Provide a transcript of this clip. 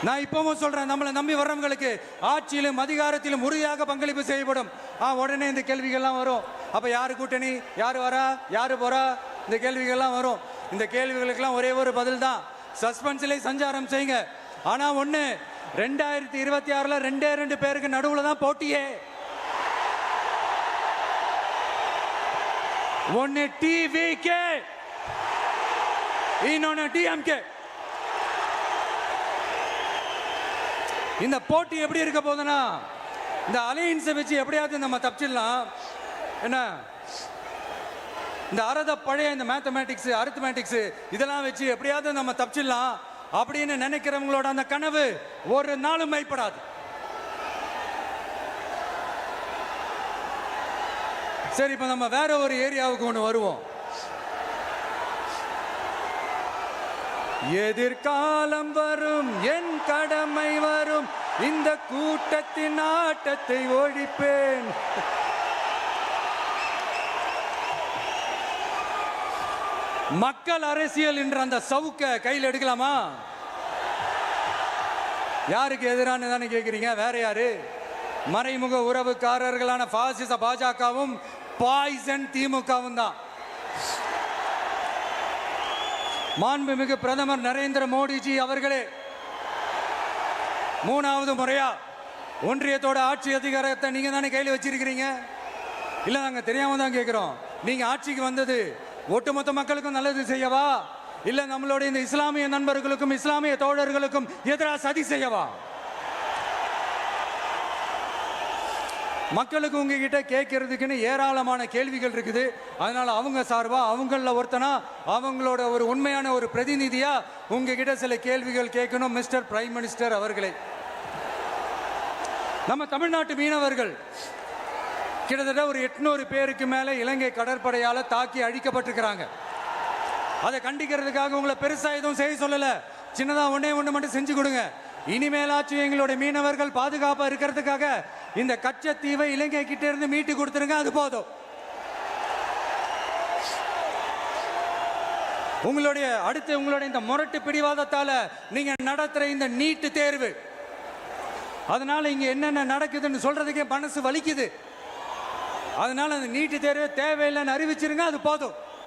நான் இப்பவும் சொல்றேன், நம்மளை நம்பி வர்றவங்களுக்கு ஆட்சியிலும் அதிகாரத்திலும் உறுதியாக பங்களிப்பு செய்யப்படும். உடனே இந்த கேள்விகள்லாம் வரும். அப்ப யாரு கூட்டணி, யாரு வரா, யாரு போறா, இந்த கேள்விகள்லாம் வரும். இந்த கேள்விகளுக்கெல்லாம் ஒரே ஒரு பதில் தான், சஸ்பென்ஸ்ல சஞ்சாரம் செய்யுங்க. ஆனா ஒண்ணு, 2026 2 பேருக்கு நடுவுல தான் போட்டியே. ஒன்னு டிவிகே, இன்னொன்னு டிஎம்கே. இந்த போட்டி எப்படி இருக்க போதுன்னா, இந்த அலையன்ஸை வச்சு எப்படியாவது நம்ம தப்பிச்சிடலாம். என்ன இந்த பழைய இந்த மேத்தமேட்டிக்ஸ், அரித்மேட்டிக்ஸ் இதெல்லாம் வச்சு எப்படியாவது நம்ம தப்பிச்சிடலாம் அப்படின்னு நினைக்கிறவங்களோட அந்த கனவு ஒரு நாளும் மைப்படாது. சரி, இப்ப நம்ம வேற ஒரு ஏரியாவுக்கு ஒன்று வருவோம். எதிர்காலம் வரும், என் கடமை வரும், இந்த கூட்டத்தின் ஆட்டத்தை ஒழிப்பேன். மக்கள் அரசியல் என்ற அந்த சவுக்க கையில் எடுக்கலாமா? யாருக்கு எதிரான தானே கேட்கிறீங்க? வேற யாரு? மறைமுக உறவுக்காரர்களான பாசிச பாஜகவும் பாய்சன் திமுகவும் தான். மாண்புமிகு பிரதமர் நரேந்திர மோடிஜி அவர்களே 3வது முறையா ஒன்றியத்தோட ஆட்சி அதிகாரத்தை நீங்க தானே கையில் வச்சிருக்கிறீங்க. இல்ல, நாங்க தெரியாம தான் கேட்கிறோம். நீங்க ஆட்சிக்கு வந்தது ஒட்டுமொத்த மக்களுக்கும் நல்லது செய்யவா, இல்ல நம்மளுடைய இந்த இஸ்லாமிய நண்பர்களுக்கும் இஸ்லாமிய தோழர்களுக்கும் எதிராக சதி செய்யவா? மக்களுக்கு உங்ககிட்ட கேட்கறதுக்குன்னு ஏராளமான கேள்விகள் இருக்குது. அதனால அவங்க சார்பா, அவங்கள ஒருத்தனா, அவங்களோட ஒரு உண்மையான ஒரு பிரதிநிதியா உங்ககிட்ட சில கேள்விகள் கேட்கணும். மிஸ்டர் பிரைம் மினிஸ்டர் அவர்களே, நம்ம தமிழ்நாட்டு மீனவர்கள் கிட்டத்தட்ட ஒரு 800 பேருக்கு மேல இலங்கை கடற்படையால தாக்கி அழிக்கப்பட்டிருக்கிறாங்க. அதை கண்டிக்கிறதுக்காக உங்களை பெருசா எதுவும் செய்ய சொல்லல, சின்னதா ஒண்ணே ஒண்ணு மட்டும் செஞ்சு கொடுங்க. இனிமேலாச்சும் எங்களுடைய மீனவர்கள் பாதுகாப்பா இருக்கிறதுக்காக இந்த கச்சத்தீவை இலங்கை கிட்ட இருந்து மீட்டு கொடுத்துருங்க, அது போதும். உங்களுடைய இந்த முரட்டு பிடிவாதத்தால நீங்க நடத்துற இந்த நீட்டு தேர்வு, அதனால இங்க என்னென்ன நடக்குதுன்னு சொல்றதுக்கே மனசு வலிக்குது. அதனால அந்த நீட்டு தேர்வு தேவையில்லைன்னு அறிவிச்சிருங்க, அது போதும்.